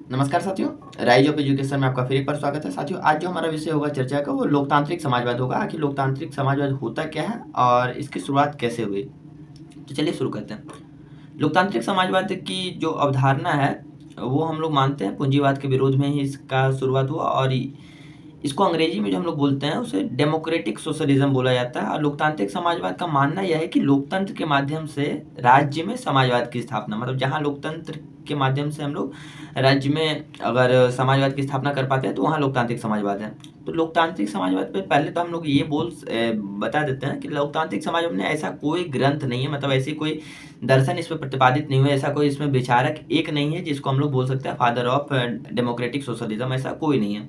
नमस्कार साथियों, rise of education में आपका फिर एक बार स्वागत है। साथियों, आज जो हमारा विषय होगा चर्चा का वो लोकतांत्रिक समाजवाद होगा। आखिर लोकतांत्रिक समाजवाद होता क्या है और इसकी शुरुआत कैसे हुई। तो चलिए शुरू करते हैं। लोकतांत्रिक समाजवाद की जो अवधारणा है वो हम लोग मानते हैं पूंजीवाद के विरोध में ही इसका शुरुआत हुआ और इसको अंग्रेजी में जो हम लोग बोलते हैं उसे डेमोक्रेटिक सोशलिज्म बोला जाता है। और लोकतांत्रिक समाजवाद का मानना यह है कि लोकतंत्र के माध्यम से राज्य में समाजवाद की स्थापना, मतलब जहाँ लोकतंत्र के माध्यम से हम लोग राज्य में अगर समाजवाद की स्थापना कर पाते हैं तो वहाँ लोकतांत्रिक समाजवाद है। तो लोकतांत्रिक समाजवाद पे पहले तो हम लोग ये बता देते हैं कि लोकतांत्रिक समाजवाद में ऐसा कोई ग्रंथ नहीं है, मतलब ऐसी कोई दर्शन इस पर प्रतिपादित नहीं हुआ, ऐसा कोई इसमें विचारक एक नहीं है जिसको हम लोग बोल सकते हैं फादर ऑफ डेमोक्रेटिक सोशलिज्म, ऐसा कोई नहीं है।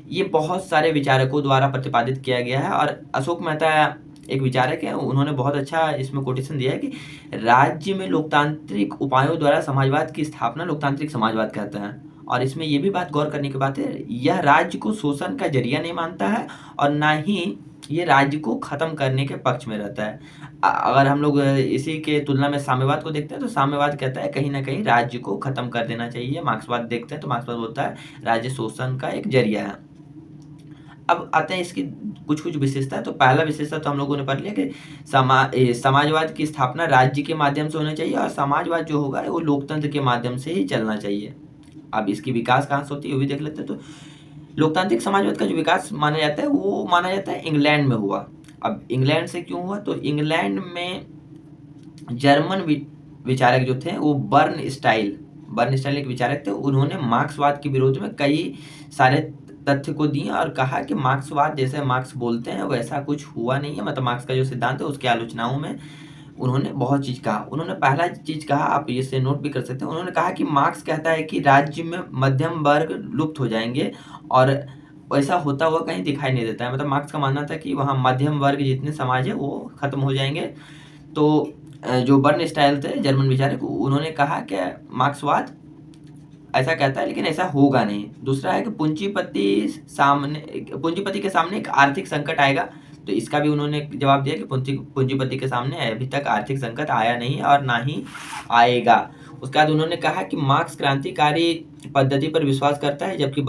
ये बहुत सारे विचारकों द्वारा प्रतिपादित किया गया है। और अशोक मेहता एक विचारक है, उन्होंने बहुत अच्छा इसमें कोटेशन दिया है कि राज्य में लोकतांत्रिक उपायों द्वारा समाजवाद की स्थापना लोकतांत्रिक समाजवाद कहते हैं। और इसमें यह भी बात गौर करने की बात है, यह राज्य को शोषण का जरिया नहीं मानता है और ना ही ये राज्य को खत्म करने के पक्ष में रहता है। अगर हम लोग इसी के तुलना में साम्यवाद को देखते हैं तो साम्यवाद कहता है कहीं ना कहीं राज्य को खत्म कर देना चाहिए। मार्क्सवाद देखते हैं तो मार्क्सवाद बोलता है राज्य शोषण का एक जरिया है। अब आते हैं इसकी कुछ कुछ विशेषता। तो पहला विशेषता तो हम लोगों ने पढ़ लिया कि समाजवाद की स्थापना राज्य के माध्यम से होना चाहिए और समाजवाद जो होगा वो लोकतंत्र के माध्यम से ही चलना चाहिए। अब इसकी विकास कहाँ से होती है वो भी देख लेते हैं। तो लोकतांत्रिक समाजवाद का जो विकास माना जाता है वो माना जाता है इंग्लैंड में हुआ। अब इंग्लैंड से क्यों हुआ, तो इंग्लैंड में जर्मन विचारक जो थे वो बर्न स्टाइल एक विचारक थे। उन्होंने मार्क्सवाद के विरोध में कई सारे तथ्य को दिए और कहा कि मार्क्सवाद जैसे मार्क्स बोलते हैं वैसा कुछ हुआ नहीं है, मतलब मार्क्स का जो सिद्धांत है उसकी आलोचनाओं में उन्होंने बहुत चीज कहा। उन्होंने पहला चीज कहा, आप इसे नोट भी कर सकते हैं, उन्होंने कहा कि मार्क्स कहता है कि राज्य में मध्यम वर्ग लुप्त हो जाएंगे और वैसा होता हुआ कहीं दिखाई नहीं देता है। मतलब मार्क्स का मानना था कि वहाँ मध्यम वर्ग जितने समाज है वो खत्म हो जाएंगे। तो जो बर्न स्टाइल थे जर्मन विचारक, उन्होंने कहा कि मार्क्सवाद ऐसा कहता है लेकिन ऐसा होगा नहीं। दूसरा है कि पूंजीपति के सामने एक आर्थिक संकट आएगा। तो इसका भी उन्होंने जवाब दिया कि पूंजीपति के सामने अभी तक आर्थिक संकट आया नहीं और ना ही आएगा। उसके बाद उन्होंने कहा कि मार्क्स क्रांतिकारी पद्धति पर विश्वास करता है जबकि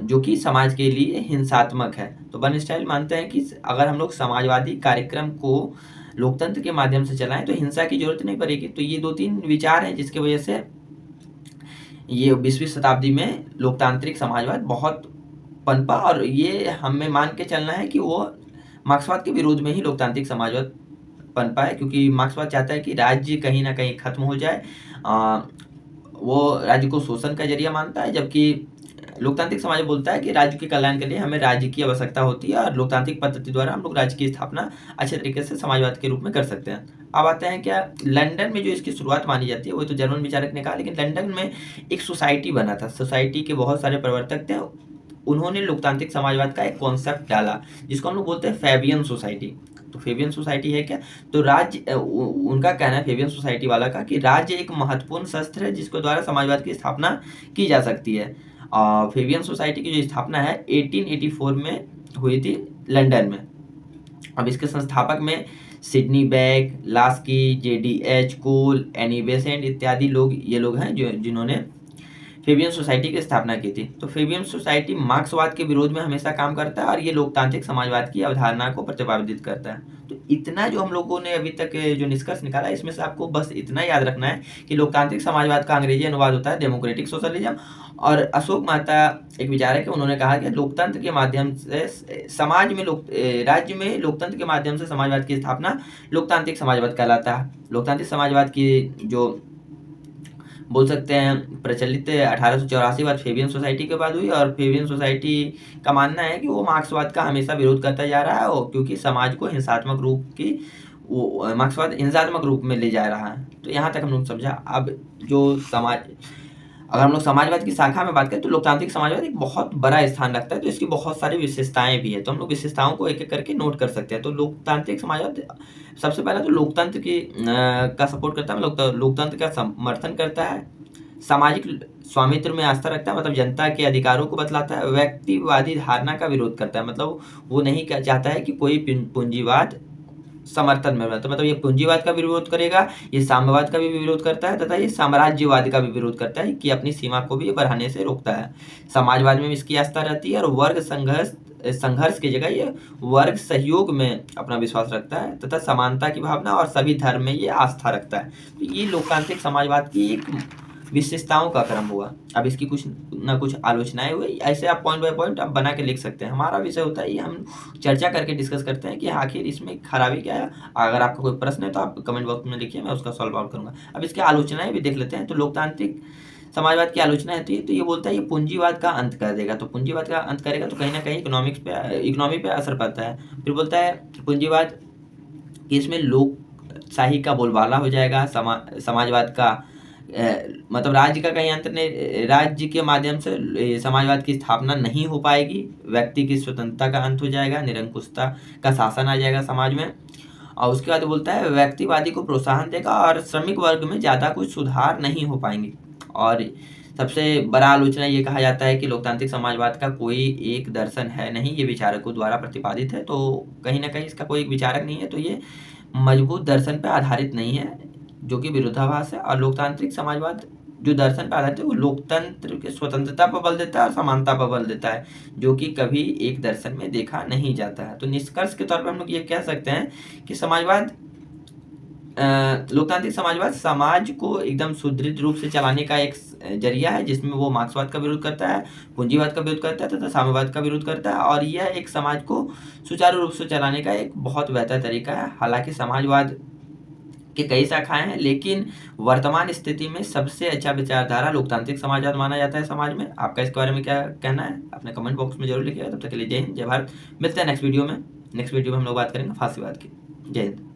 जो कि समाज के लिए हिंसात्मक है। तो बर्न स्टाइल मानते हैं कि अगर हम लोग समाजवादी कार्यक्रम को लोकतंत्र के माध्यम से चलाएं तो हिंसा की जरूरत नहीं पड़ेगी। तो ये 2-3 विचार हैं जिसकी वजह से ये 20वीं शताब्दी में लोकतांत्रिक समाजवाद बहुत पनपा और ये हमें मान के चलना है कि वो मार्क्सवाद के विरोध में ही लोकतांत्रिक समाजवाद पनपा है, क्योंकि मार्क्सवाद चाहता है कि राज्य कहीं ना कहीं खत्म हो जाए। वो राज्य को शोषण का जरिया मानता है, जबकि लोकतांत्रिक समाज बोलता है कि राज्य के कल्याण के लिए हमें राज्य की आवश्यकता होती है और लोकतांत्रिक पद्धति द्वारा हम लोग राज्य की स्थापना अच्छे तरीके से समाजवाद के रूप में कर सकते हैं। अब आते हैं क्या लंदन में जो इसकी शुरुआत मानी जाती है, वो तो जर्मन विचारक ने कहा, लेकिन लंदन में एक सोसाइटी बना था। सोसाइटी के बहुत सारे प्रवर्तक थे, उन्होंने लोकतांत्रिक समाजवाद का एक कॉन्सेप्ट डाला जिसको हम लोग बोलते हैं फेबियन सोसाइटी। तो फेबियन सोसाइटी है क्या, तो राज्य उनका कहना है फेबियन सोसाइटी वाला का कि राज्य एक महत्वपूर्ण शस्त्र है जिसके द्वारा समाजवाद की स्थापना की जा सकती है। फेबियन सोसाइटी की जो स्थापना है 1884 में हुई थी लंदन में। अब इसके संस्थापक में सिडनी बैक, लास्की, जेडी.एच. कोल, एनी बेसेंट इत्यादि लोग हैं जो जिन्होंने फेबियन सोसाइटी की स्थापना की थी। तो फेबियन सोसाइटी मार्क्सवाद के विरोध में हमेशा काम करता है और ये लोकतांत्रिक समाजवाद की अवधारणा को प्रतिपादित करता है। तो इतना जो हम लोगों ने अभी तक जो निष्कर्ष निकाला इसमें से आपको बस इतना याद रखना है कि लोकतांत्रिक समाजवाद का अंग्रेजी अनुवाद होता है डेमोक्रेटिक सोशलिज्म। और अशोक मेहता एक विचारक है, उन्होंने कहा कि लोकतंत्र के माध्यम से राज्य में लोकतंत्र के माध्यम से समाजवाद की स्थापना लोकतांत्रिक समाजवाद कहलाता है। लोकतांत्रिक समाजवाद की जो बोल सकते हैं प्रचलित 1884 बाद फेबियन सोसाइटी के बाद हुई और फेबियन सोसाइटी का मानना है कि वो मार्क्सवाद का हमेशा विरोध करता जा रहा है और क्योंकि समाज को हिंसात्मक रूप की वो मार्क्सवाद हिंसात्मक रूप में ले जा रहा है। तो यहाँ तक हम लोग समझा। अब जो अगर हम लोग समाजवाद की शाखा में बात करें तो लोकतांत्रिक समाजवाद एक बहुत बड़ा स्थान रखता है। तो इसकी बहुत सारी विशेषताएं भी है, तो हम लोग विशेषताओं को एक एक करके नोट कर सकते हैं। तो लोकतांत्रिक समाजवाद सबसे पहला तो लोकतंत्र का सपोर्ट करता है, मतलब लोकतंत्र का समर्थन करता है, सामाजिक स्वामित्व में आस्था रखता है, मतलब जनता के अधिकारों को बतलाता है, व्यक्तिवादी धारणा का विरोध करता है, मतलब वो नहीं चाहता है कि कोई पूंजीवाद समर्थन में रहता है। मतलब ये पूंजीवाद का भी विरोध करेगा, ये साम्यवाद का भी विरोध करता है तथा ये साम्राज्यवाद का भी विरोध करता है कि अपनी सीमा को भी बढ़ाने से रोकता है। समाजवाद में इसकी आस्था रहती है और वर्ग संघर्ष की जगह ये वर्ग सहयोग में अपना विश्वास रखता है तथा समानता की भावना और सभी धर्म में ये आस्था रखता है। तो ये लोकतांत्रिक समाजवाद की एक विशेषताओं का क्रम हुआ। अब इसकी कुछ ना कुछ आलोचनाएं हुई, ऐसे आप पॉइंट बाय पॉइंट आप बना के लिख सकते हैं। हमारा विषय होता है ये हम चर्चा करके डिस्कस करते हैं कि आखिर इसमें खराबी क्या है। अगर आपका कोई प्रश्न है तो आप कमेंट बॉक्स में लिखिए, मैं उसका सॉल्व आउट करूंगा। अब इसकी आलोचनाएं भी देख लेते हैं। तो लोकतांत्रिक समाजवाद की आलोचना होती है तो ये बोलता है ये पूंजीवाद का अंत कर देगा। तो पूंजीवाद का अंत करेगा तो कहीं ना कहीं इकोनॉमी पे असर पड़ता है। फिर बोलता है पूंजीवाद कि इसमें लोकशाही का बोलबाला हो जाएगा। समाजवाद का मतलब राज्य का कहीं अंत नहीं, राज्य के माध्यम से समाजवाद की स्थापना नहीं हो पाएगी। व्यक्ति की स्वतंत्रता का अंत हो जाएगा, निरंकुशता का शासन आ जाएगा समाज में। और उसके बाद बोलता है व्यक्तिवादी को प्रोत्साहन देगा और श्रमिक वर्ग में ज़्यादा कुछ सुधार नहीं हो पाएंगे। और सबसे बड़ा आलोचना ये कहा जाता है कि लोकतांत्रिक समाजवाद का कोई एक दर्शन है नहीं, ये विचारकों द्वारा प्रतिपादित है। तो कहीं ना कहीं इसका कोई एक विचारक नहीं है, तो ये मजबूत दर्शन पर आधारित नहीं है, जो कि विरोधाभास है। और लोकतांत्रिक समाजवाद जो दर्शन पर आधारित है वो लोकतंत्र की स्वतंत्रता पर बल देता है और समानता पर बल देता है, जो कि कभी एक दर्शन में देखा नहीं जाता है। तो निष्कर्ष के तौर पर हम लोग ये कह सकते हैं कि समाजवाद लोकतांत्रिक समाजवाद समाज को एकदम सुदृढ़ रूप से चलाने का एक जरिया है, जिसमें वो मार्क्सवाद का विरोध करता है, पूंजीवाद का विरोध करता है तथा साम्यवाद का विरोध करता है। और यह एक समाज को सुचारू रूप से चलाने का एक बहुत बेहतर तरीका है। हालांकि समाजवाद के कई शाखाएं हैं, लेकिन वर्तमान स्थिति में सबसे अच्छा विचारधारा लोकतांत्रिक समाजवाद माना जाता है समाज में। आपका इसके बारे में क्या कहना है अपने कमेंट बॉक्स में जरूर लिखिएगा। तब तक के लिए जय हिंद, जय भारत। मिलते हैं नेक्स्ट वीडियो में। नेक्स्ट वीडियो में हम लोग बात करेंगे फासीवाद की। जय हिंद।